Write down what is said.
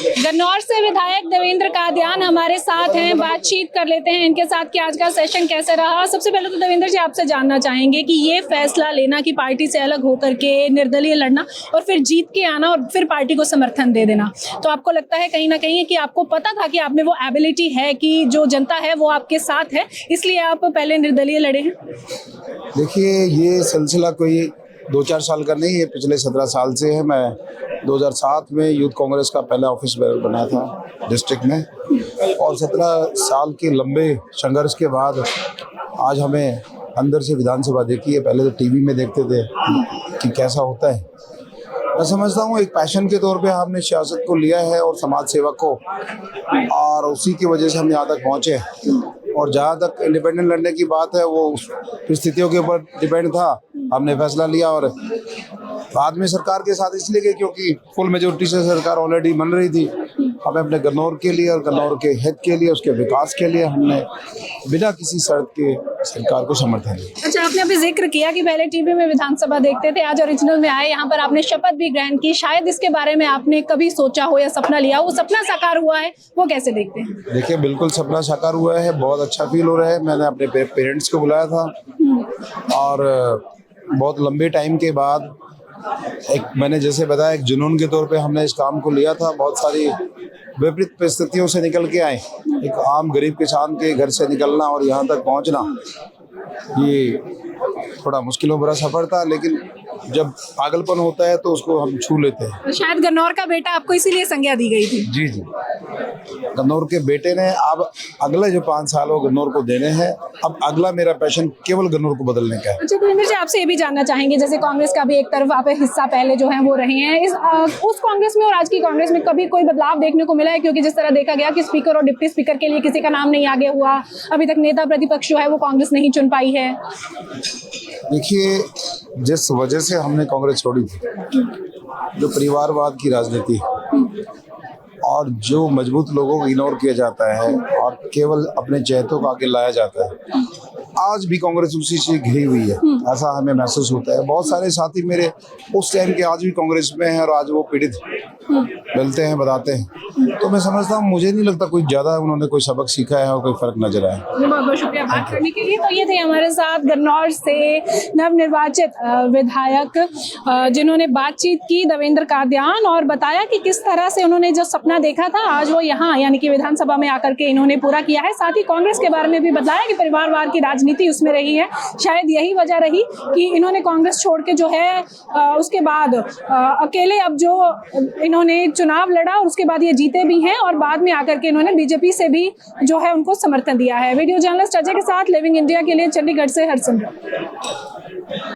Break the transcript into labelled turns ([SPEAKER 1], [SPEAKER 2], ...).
[SPEAKER 1] गन्नौर से विधायक देवेंद्र कादियान हमारे साथ हैं, बातचीत कर लेते हैं इनके साथ कि आज का सेशन कैसे रहा। सबसे पहले तो देवेंद्र जी आपसे जानना चाहेंगे कि ये फैसला लेना कि पार्टी से अलग होकर के निर्दलीय लड़ना और फिर जीत के आना और फिर पार्टी को समर्थन दे देना, तो आपको लगता है कहीं ना कहीं कि आपको पता था कि आप में वो एबिलिटी है कि जो जनता है वो आपके साथ है, इसलिए आप पहले निर्दलीय लड़े हैं?
[SPEAKER 2] देखिए, ये सिलसिला कोई 2-4 साल का नहीं है, पिछले 17 साल से है। मैं 2007 में यूथ कांग्रेस का पहला ऑफिस बेयर बना था डिस्ट्रिक्ट में, और 17 साल के लंबे संघर्ष के बाद आज हमें अंदर से विधानसभा देखी है। पहले तो टीवी में देखते थे कि कैसा होता है। मैं समझता हूँ एक पैशन के तौर पे हमने सियासत को लिया है और समाज सेवा को, और उसी की वजह से हम यहाँ तक पहुँचे। और जहाँ तक इंडिपेंडेंट लड़ने की बात है, वो परिस्थितियों के ऊपर डिपेंड था। हमने फैसला लिया और बाद में सरकार के साथ इसलिए गए क्योंकि फुल मेजोरिटी से सरकार ऑलरेडी बन रही थी। हमें अपने गन्नौर के लिए और गन्नौर के हित के लिए, उसके विकास के लिए हमने बिना किसी शर्त के सरकार को समर्थन दिया।
[SPEAKER 1] अच्छा, आपने अभी जिक्र किया कि पहले टीवी में विधानसभा देखते थे, आज ओरिजिनल में आए, यहाँ पर आपने शपथ भी ग्रहण की। शायद इसके बारे में आपने कभी सोचा हो या सपना लिया हो, वो सपना साकार हुआ है, वो कैसे देखते हैं?
[SPEAKER 2] देखिए, बिल्कुल सपना साकार हुआ है, बहुत अच्छा फील हो रहा है। मैंने अपने पेरेंट्स को बुलाया था और बहुत लंबे टाइम के बाद मैंने जैसे बताया एक जुनून के तौर पे हमने इस काम को लिया था। बहुत सारी विपरीत परिस्थितियों से निकल के आए। एक आम गरीब किसान के घर से निकलना और यहाँ तक पहुँचना, ये थोड़ा मुश्किलों भरा सफर था, लेकिन जब पागलपन होता है तो उसको हम छू लेते हैं।
[SPEAKER 1] तो शायद गन्नौर का बेटा आपको इसीलिए संज्ञा दी गई थी।
[SPEAKER 2] जी जी, गन्नौर के बेटे ने अब अगले जो 5 साल वो गन्नौर को देने हैं। अब अगला मेरा पैशन केवल गन्नौर को बदलने का है।
[SPEAKER 1] अच्छा देवेंद्र जी, आपसे ये भी जानना चाहेंगे, जैसे कांग्रेस का भी एक तरफ आप हिस्सा पहले जो है वो रहे हैं, उस कांग्रेस में और आज की कांग्रेस में कभी कोई बदलाव देखने को मिला है? क्योंकि जिस तरह देखा गया कि स्पीकर और डिप्टी स्पीकर के लिए किसी का नाम नहीं आगे हुआ, अभी तक नेता प्रतिपक्ष जो है वो कांग्रेस नहीं चुन पाई है।
[SPEAKER 2] देखिए, जिस वजह से हमने कांग्रेस छोड़ी थी, जो परिवारवाद की राजनीति और जो मजबूत लोगों को इग्नोर किया जाता है और केवल अपने चहेतों को आगे लाया जाता है, आज भी कांग्रेस उसी से घिरी हुई है, ऐसा हमें महसूस होता है। बहुत सारे साथी मेरे उस टाइम के आज भी कांग्रेस में हैं और आज वो पीड़ित मिलते हैं, बताते हैं। तो मैं समझता हूँ, मुझे नहीं लगता कोई ज़्यादा उन्होंने कोई सबक सीखा है और कोई फर्क नजर आया।
[SPEAKER 1] बहुत बहुत शुक्रिया बात करने के लिए। तो ये थे हमारे साथ गन्नौर से नवनिर्वाचित विधायक जिन्होंने बातचीत की, देवेंद्र कादियान, और बताया कि किस तरह से उन्होंने जो सपना देखा था आज वो यहाँ यानी कि विधानसभा में आकर के इन्होंने पूरा किया है। साथ ही कांग्रेस के बारे में भी बताया कि परिवारवाद की राजनीति उसमें रही है, शायद यही वजह रही कि इन्होंने कांग्रेस छोड़ के जो है उसके बाद अकेले अब जो इन्होंने चुनाव लड़ा और उसके बाद ये जीते भी हैं, और बाद में आकर के इन्होंने बीजेपी से भी जो है उनको समर्थन दिया है। वीडियो जर्नलिस्ट अजय के साथ लिविंग इंडिया के लिए चंडीगढ़ से हरसिमरत।